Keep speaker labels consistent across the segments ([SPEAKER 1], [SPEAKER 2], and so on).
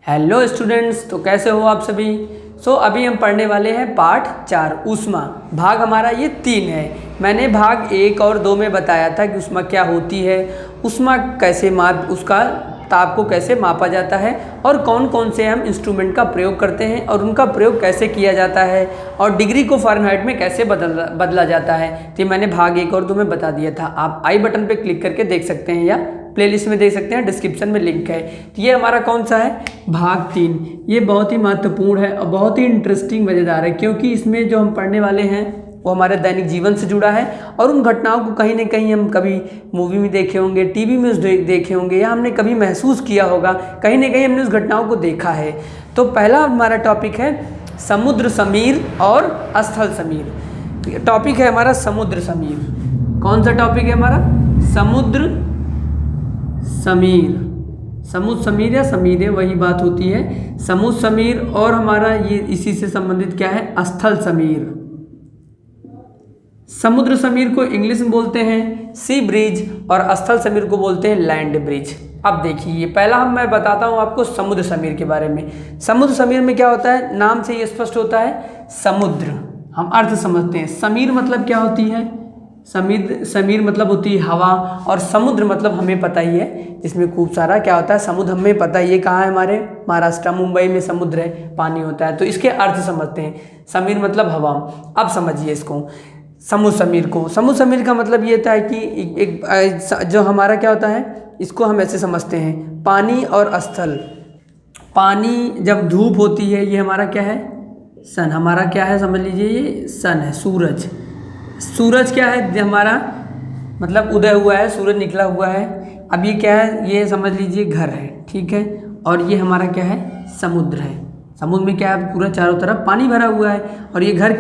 [SPEAKER 1] Hello students, तो कैसे हो आप सभी। अभी हम पढ़ने वाले हैं पाठ 4 ऊष्मा। भाग हमारा ये 3 है। मैंने भाग 1 और 2 में बताया था कि ऊष्मा क्या होती है, ऊष्मा कैसे उसका ताप को कैसे मापा जाता है और कौन कौन से हम इंस्ट्रूमेंट का प्रयोग करते हैं और उनका प्रयोग कैसे किया जाता है और डिग्री को फ़ारेनहाइट में कैसे बदला जाता है। तो मैंने भाग 1 और 2 में बता दिया था। आप आई बटन पे क्लिक करके देख सकते हैं या प्लेलिस्ट में देख सकते हैं, डिस्क्रिप्शन में लिंक है। तो ये हमारा कौन सा है, भाग 3। ये बहुत ही महत्वपूर्ण है और बहुत ही इंटरेस्टिंग मज़ेदार है, क्योंकि इसमें जो हम पढ़ने वाले हैं वो हमारे दैनिक जीवन से जुड़ा है और उन घटनाओं को कहीं ना कहीं हम कभी मूवी में देखे होंगे, टीवी में देखे होंगे या हमने कभी महसूस किया होगा, कहीं ना कहीं हमने उस घटनाओं को देखा है। तो पहला हमारा टॉपिक है समुद्र समीर और स्थल समीर। टॉपिक है हमारा समुद्र समीर। कौन सा टॉपिक है हमारा, समुद्र समीर। समुद्र समीर या समीर वही बात होती है, समुद्र समीर। और हमारा ये इसी से संबंधित क्या है, स्थल समीर। समुद्र समीर को इंग्लिश में बोलते हैं सी ब्रिज और स्थल समीर को बोलते हैं लैंड ब्रिज। अब देखिए, पहला मैं बताता हूँ आपको समुद्र समीर के बारे में। समुद्र समीर में क्या होता है, नाम से ये स्पष्ट होता है, समुद्र हम अर्थ समझते हैं। समीर मतलब क्या होती है, समीर मतलब होती है हवा, और समुद्र मतलब हमें पता ही है जिसमें खूब सारा क्या होता है, समुद्र हमें पता ही है कहाँ है, हमारे महाराष्ट्र मुंबई में समुद्र है, पानी होता है। तो इसके अर्थ समझते हैं, समीर मतलब हवा। अब समझिए इसको, समुद्र समीर को। समुद्र समीर का मतलब ये होता है कि एक जो हमारा क्या होता है, इसको हम ऐसे समझते हैं, पानी और स्थल। पानी जब धूप होती है, ये हमारा क्या है, सन। हमारा क्या है, समझ लीजिए ये सन है, सूरज। सूरज क्या है हमारा, मतलब उदय हुआ है, सूरज निकला हुआ है। अब ये क्या है, ये समझ लीजिए घर है, ठीक है। और ये हमारा क्या है, समुद्र है। समुद्र में क्या है, पूरा चारों तरफ पानी भरा हुआ है। और ये घर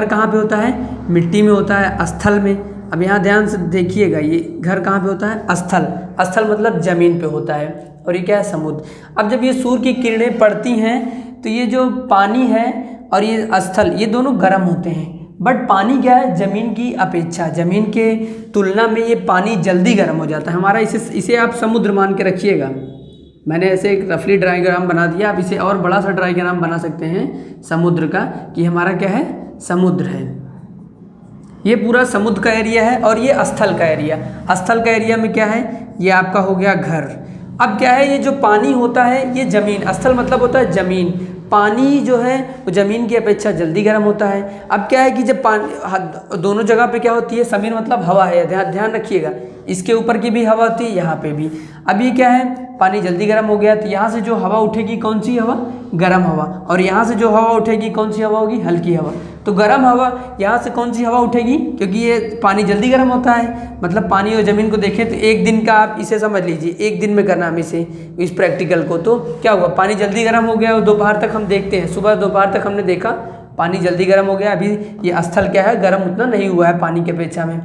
[SPEAKER 1] कहाँ पे होता है, मिट्टी में होता है, स्थल में। अब यहाँ ध्यान से देखिएगा, ये घर कहाँ पे होता है, स्थल। स्थल मतलब जमीन पे होता है। और ये क्या है, समुद्र। अब जब ये सूर्य की किरणें पड़ती हैं तो ये जो पानी है और ये स्थल, ये दोनों गर्म होते हैं। बट पानी क्या है, ज़मीन की अपेक्षा, ज़मीन के तुलना में ये पानी जल्दी गर्म हो जाता है हमारा। इसे आप समुद्र मान के रखिएगा। मैंने ऐसे एक रफली डायग्राम बना दिया, आप इसे और बड़ा सा डायग्राम बना सकते हैं समुद्र का, कि हमारा क्या है, समुद्र है। ये पूरा समुद्र का एरिया है। और ये स्थल का एरिया, स्थल का एरिया में क्या है, ये आपका हो गया घर। अब क्या है, ये जो पानी होता है ये ज़मीन, स्थल मतलब होता है ज़मीन। पानी जो है वो ज़मीन की अपेक्षा जल्दी गर्म होता है। अब क्या है कि जब पानी दोनों जगह पे क्या होती है, समीर मतलब हवा है, ध्यान रखिएगा, इसके ऊपर की भी हवा होती है, यहाँ पे भी। अब ये क्या है, पानी जल्दी गर्म हो गया तो यहाँ से जो हवा उठेगी, कौन सी हवा, गर्म हवा। और यहाँ से जो हवा उठेगी, कौन सी हवा होगी, हल्की हवा। तो गर्म हवा, यहाँ से कौन सी हवा उठेगी, क्योंकि ये पानी जल्दी गर्म होता है। मतलब पानी और ज़मीन को देखें तो एक दिन का आप इसे समझ लीजिए, एक दिन में करना हम इस प्रैक्टिकल को। तो क्या हुआ, पानी जल्दी गर्म हो गया और दोपहर तक हम देखते हैं, सुबह दोपहर तक हमने देखा पानी जल्दी गर्म हो गया। अभी ये स्थल क्या है, गर्म उतना नहीं हुआ है पानी की अपेक्षा में।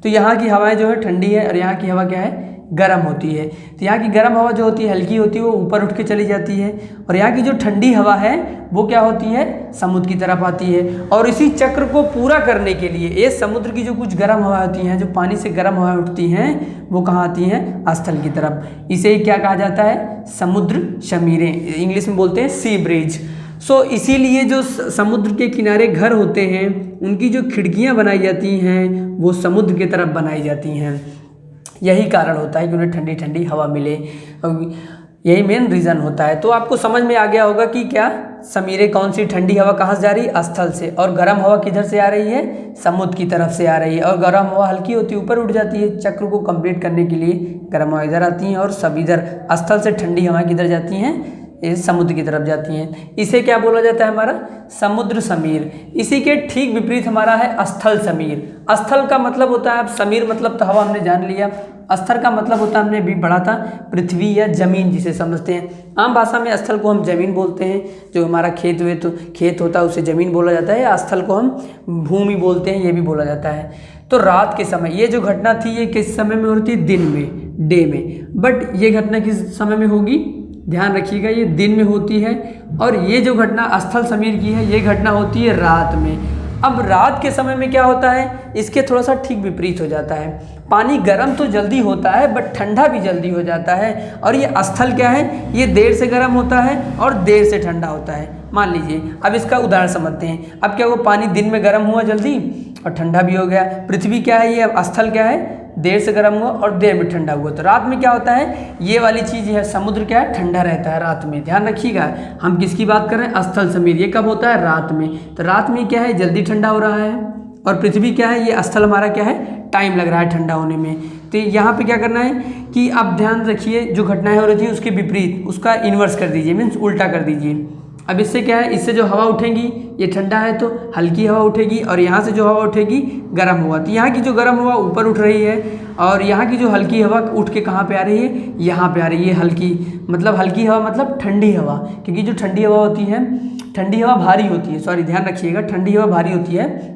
[SPEAKER 1] तो यहाँ की हवाएं जो है ठंडी है और यहाँ की हवा क्या है, गर्म होती है। तो यहाँ की गर्म हवा जो होती है, हल्की होती है, वो ऊपर उठ के चली जाती है। और यहाँ की जो ठंडी हवा है वो क्या होती है, समुद्र की तरफ आती है। और इसी चक्र को पूरा करने के लिए ये समुद्र की जो कुछ गर्म हवा होती हैं, जो पानी से गर्म हवा उठती हैं, वो कहाँ आती हैं, स्थल की तरफ। इसे क्या कहा जाता है, समुद्र समीरें, इंग्लिश में बोलते हैं सी ब्रिज। इसीलिए जो समुद्र के किनारे घर होते हैं, उनकी जो खिड़कियाँ बनाई जाती हैं वो समुद्र की तरफ बनाई जाती हैं। यही कारण होता है कि उन्हें ठंडी ठंडी हवा मिले, यही मेन रीज़न होता है। तो आपको समझ में आ गया होगा कि क्या समीरें कौन सी, ठंडी हवा कहाँ से जा रही है, स्थल से। और गर्म हवा किधर से आ रही है, समुद्र की तरफ से आ रही है। और गर्म हवा हल्की होती है, ऊपर उठ जाती है। चक्र को कंप्लीट करने के लिए गर्म हवा इधर आती हैं और सब इधर, स्थल से ठंडी हवा किधर जाती हैं, इस समुद्र की तरफ जाती हैं। इसे क्या बोला जाता है, हमारा समुद्र समीर। इसी के ठीक विपरीत हमारा है स्थल समीर। स्थल का मतलब होता है, अब समीर मतलब तो हवा हमने जान लिया, स्थल का मतलब होता है, हमने भी पढ़ा था, पृथ्वी या जमीन जिसे समझते हैं। आम भाषा में स्थल को हम जमीन बोलते हैं, जो हमारा खेत होता है उसे जमीन बोला जाता है, या स्थल को हम भूमि बोलते हैं, ये भी बोला जाता है। तो रात के समय ये जो घटना थी, ये किस समय में हो रही थी, दिन में, डे में। बट ये घटना किस समय में होगी, ध्यान रखिएगा, ये दिन में होती है। और ये जो घटना स्थल समीर की है, ये घटना होती है रात में। अब रात के समय में क्या होता है, इसके थोड़ा सा ठीक विपरीत हो जाता है। पानी गर्म तो जल्दी होता है बट ठंडा भी जल्दी हो जाता है। और ये स्थल क्या है, ये देर से गर्म होता है और देर से ठंडा होता है। मान लीजिए, अब इसका उदाहरण समझते हैं। अब क्या वो पानी दिन में गर्म हुआ जल्दी और ठंडा भी हो गया। पृथ्वी क्या है, ये स्थल क्या है, देर से गर्म हुआ और देर में ठंडा हुआ। तो रात में क्या होता है, ये वाली चीज़ है, समुद्र क्या है, ठंडा रहता है रात में। ध्यान रखिएगा, हम किसकी बात कर रहे हैं, स्थल समीर। ये कब होता है, रात में। तो रात में क्या है, जल्दी ठंडा हो रहा है। और पृथ्वी क्या है, ये स्थल हमारा क्या है, टाइम लग रहा है ठंडा होने में। तो यहाँ पे क्या करना है कि आप ध्यान रखिए, जो घटनाएं हो रही थी उसके विपरीत उसका इन्वर्स कर दीजिए, मीन्स उल्टा कर दीजिए। अब इससे क्या है, इससे जो हवा उठेगी, ये ठंडा है तो हल्की हवा उठेगी, और यहाँ से जो हवा उठेगी गर्म हवा। तो यहाँ की जो गर्म हवा ऊपर उठ रही है और यहाँ की जो हल्की हवा उठ के कहाँ पे आ रही है, यहाँ पे आ रही है। हल्की मतलब हल्की हवा मतलब ठंडी हवा, क्योंकि जो ठंडी हवा होती है, ठंडी हवा भारी होती है, सॉरी ध्यान रखिएगा, ठंडी हवा भारी होती है,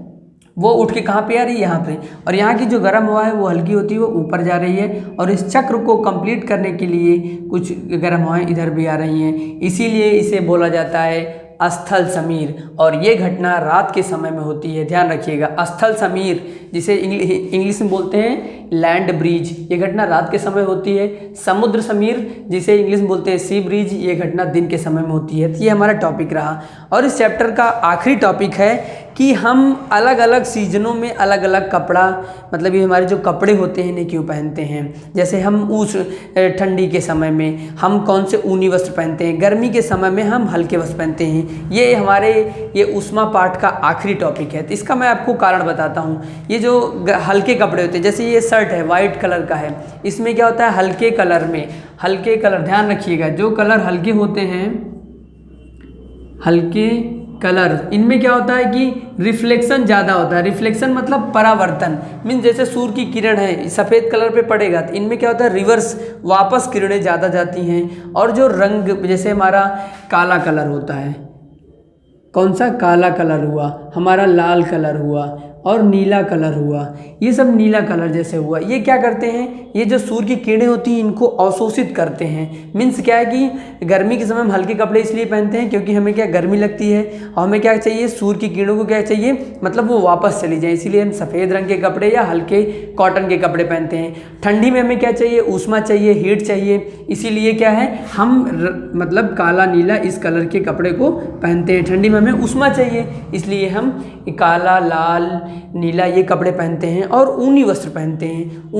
[SPEAKER 1] वो उठ के कहाँ पे आ रही है, यहाँ पे। और यहाँ की जो गर्म हवा है वो हल्की होती है, वो ऊपर जा रही है। और इस चक्र को कंप्लीट करने के लिए कुछ गर्म हवाएं इधर भी आ रही हैं, इसीलिए इसे बोला जाता है स्थल समीर। और ये घटना रात के समय में होती है। ध्यान रखिएगा, स्थल समीर जिसे इंग्लिश में बोलते हैं लैंड ब्रीज, ये घटना रात के समय होती है। समुद्र समीर जिसे इंग्लिश में बोलते हैं सी ब्रीज, ये घटना दिन के समय में होती है। तो ये हमारा टॉपिक रहा। और इस चैप्टर का आखिरी टॉपिक है कि हम अलग अलग सीजनों में अलग अलग कपड़ा, मतलब ये हमारे जो कपड़े होते हैं इन्हें क्यों पहनते हैं। जैसे हम उस ठंडी के समय में हम कौन से ऊनी वस्त्र पहनते हैं, गर्मी के समय में हम हल्के वस्त्र पहनते हैं। ये हमारे ये उष्मा पाठ का आखिरी टॉपिक है। तो इसका मैं आपको कारण बताता हूँ। ये जो हल्के कपड़े होते हैं, जैसे ये शर्ट है वाइट कलर का है, इसमें क्या होता है, हल्के कलर में, हल्के कलर, ध्यान रखिएगा, जो कलर हल्के होते हैं, हल्के कलर, इनमें क्या होता है कि रिफ्लेक्शन ज़्यादा होता है। रिफ्लेक्शन मतलब परावर्तन, मीन जैसे सूर्य की किरण है सफ़ेद कलर पे पड़ेगा तो इनमें क्या होता है, रिवर्स वापस किरणें ज़्यादा जाती हैं। और जो रंग, जैसे हमारा काला कलर होता है, कौन सा, काला कलर हुआ, हमारा लाल कलर हुआ और नीला कलर हुआ, ये सब नीला कलर जैसे हुआ, ये क्या करते हैं, ये जो सूर्य की किरणें होती हैं इनको अवशोषित करते हैं। मीन्स क्या है कि गर्मी के समय हम हल्के कपड़े इसलिए पहनते हैं क्योंकि हमें क्या, गर्मी लगती है और हमें क्या चाहिए, सूर्य की किरणों को क्या चाहिए, मतलब वो वापस चली जाए, इसीलिए हम सफ़ेद रंग के कपड़े या हल्के कॉटन के कपड़े पहनते हैं। ठंडी में हमें क्या चाहिए, ऊष्मा चाहिए, हीट चाहिए, इसीलिए क्या है, हम मतलब काला नीला इस कलर के कपड़े को पहनते हैं। ठंडी में हमें ऊष्मा चाहिए, इसलिए हम काला, लाल, नीला ये कपड़े पहनते हैं। और ऊनी वस्त्र पहनते हैं।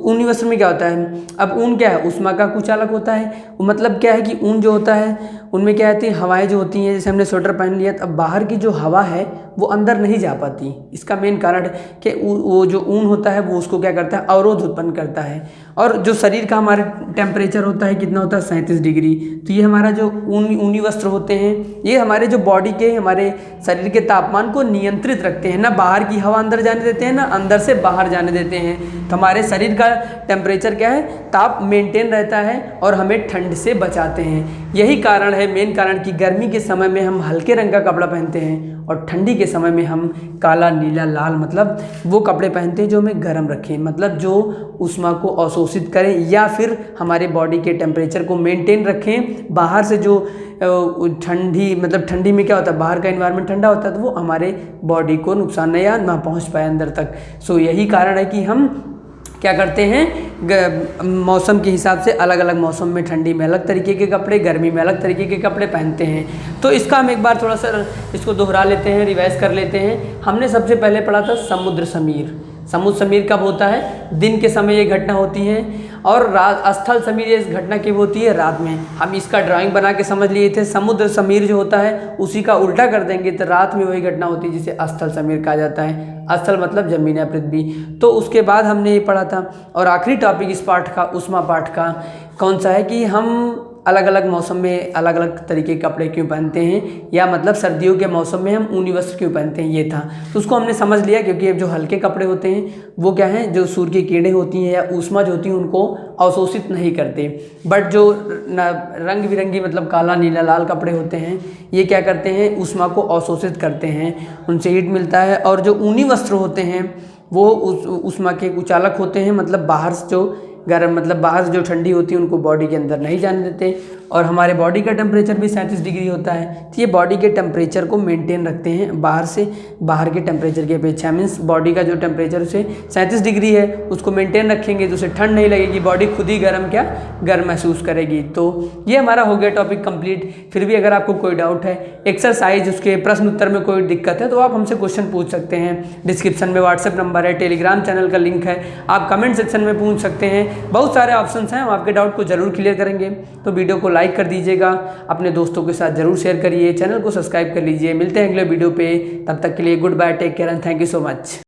[SPEAKER 1] ऊनी वस्त्र में क्या होता है, अब ऊन क्या है, उष्मा का कुचालक होता है। मतलब क्या है कि ऊन जो होता है उनमें क्या होती है, हवाएं जो होती हैं, जैसे हमने स्वेटर पहन लिया तो अब बाहर की जो हवा है वो अंदर नहीं जा पाती। इसका मेन कारण है कि वो जो ऊन होता है वो उसको क्या करता है, अवरोध उत्पन्न करता है। और जो शरीर का हमारे टेम्परेचर होता है कितना होता है, 37 डिग्री। तो ये हमारा जो ऊनी वस्त्र होते हैं ये हमारे जो बॉडी के, हमारे शरीर के तापमान को नियंत्रित रखते हैं, ना बाहर की हवा अंदर जाने देते हैं ना अंदर से बाहर जाने देते हैं। तो हमारे शरीर का टेम्परेचर क्या है, ताप मेंटेन रहता है और हमें ठंड से बचाते हैं। यही कारण है, मेन कारण कि गर्मी के समय में हम हल्के रंग का कपड़ा पहनते हैं और ठंडी के समय में हम काला, नीला, लाल, मतलब वो कपड़े पहनते हैं जो हमें गर्म रखें, मतलब जो ऊष्मा को अवशोषित करें या फिर हमारे बॉडी के टेम्परेचर को मेंटेन रखें। बाहर से जो ठंडी, मतलब ठंडी में क्या होता है, बाहर का एनवायरनमेंट ठंडा होता है तो वो हमारे बॉडी को नुकसान या ना पहुंच पाए अंदर तक। सो यही कारण है कि हम क्या करते हैं, मौसम के हिसाब से अलग अलग मौसम में, ठंडी में अलग तरीके के कपड़े, गर्मी में अलग तरीके के कपड़े पहनते हैं। तो इसका हम एक बार थोड़ा सा इसको दोहरा लेते हैं, रिवाइज कर लेते हैं। हमने सबसे पहले पढ़ा था समुद्र समीर। समुद्र समीर कब होता है, दिन के समय ये घटना होती है। और स्थल समीर इस घटना की होती है रात में। हम इसका ड्राइंग बना के समझ लिए थे। समुद्र समीर जो होता है उसी का उल्टा कर देंगे तो रात में वही घटना होती है जिसे स्थल समीर कहा जाता है। स्थल मतलब जमीन या पृथ्वी। तो उसके बाद हमने ये पढ़ा था। और आखिरी टॉपिक इस पाठ का, उष्मा पाठ का, कौन सा है कि हम अलग अलग मौसम में अलग अलग तरीके के कपड़े क्यों पहनते हैं, या मतलब सर्दियों के मौसम में हम ऊनी वस्त्र क्यों पहनते हैं, ये था। तो उसको हमने समझ लिया क्योंकि जो हल्के कपड़े होते हैं वो क्या हैं, जो सूर्य की किरणें होती हैं या ऊष्मा जो होती है उनको अवशोषित नहीं करते। बट जो रंग बिरंगी, मतलब काला, नीला, लाल कपड़े होते हैं ये क्या करते हैं, ऊष्मा को अवशोषित करते हैं, उनसे हीट मिलता है। और जो ऊनी वस्त्र होते हैं वो ऊष्मा के कुचालक होते हैं, मतलब बाहर से जो गर्म मतलब बाहर से जो ठंडी होती है उनको बॉडी के अंदर नहीं जाने देते। और हमारे बॉडी का टेम्परेचर भी 37 डिग्री होता है। तो ये बॉडी के टेम्परेचर को मेंटेन रखते हैं बाहर के टेम्परेचर की अपेक्षा। मीन्स बॉडी का जो टेम्परेचर उसे 37 डिग्री है उसको मेंटेन रखेंगे तो उसे ठंड नहीं लगेगी, बॉडी खुद ही गर्म महसूस करेगी। तो ये हमारा हो गया टॉपिक कंप्लीट। फिर भी अगर आपको कोई डाउट है, एक्सरसाइज, उसके प्रश्न उत्तर में कोई दिक्कत है तो आप हमसे क्वेश्चन पूछ सकते हैं। डिस्क्रिप्शन में व्हाट्सएप नंबर है, टेलीग्राम चैनल का लिंक है, आप कमेंट सेक्शन में पूछ सकते हैं। बहुत सारे ऑप्शंस हैं, हम आपके डाउट को जरूर क्लियर करेंगे। तो वीडियो को लाइक कर दीजिएगा, अपने दोस्तों के साथ जरूर शेयर करिए, चैनल को सब्सक्राइब कर लीजिए। मिलते हैं अगले वीडियो पे, तब तक के लिए goodbye, take care and thank you so much.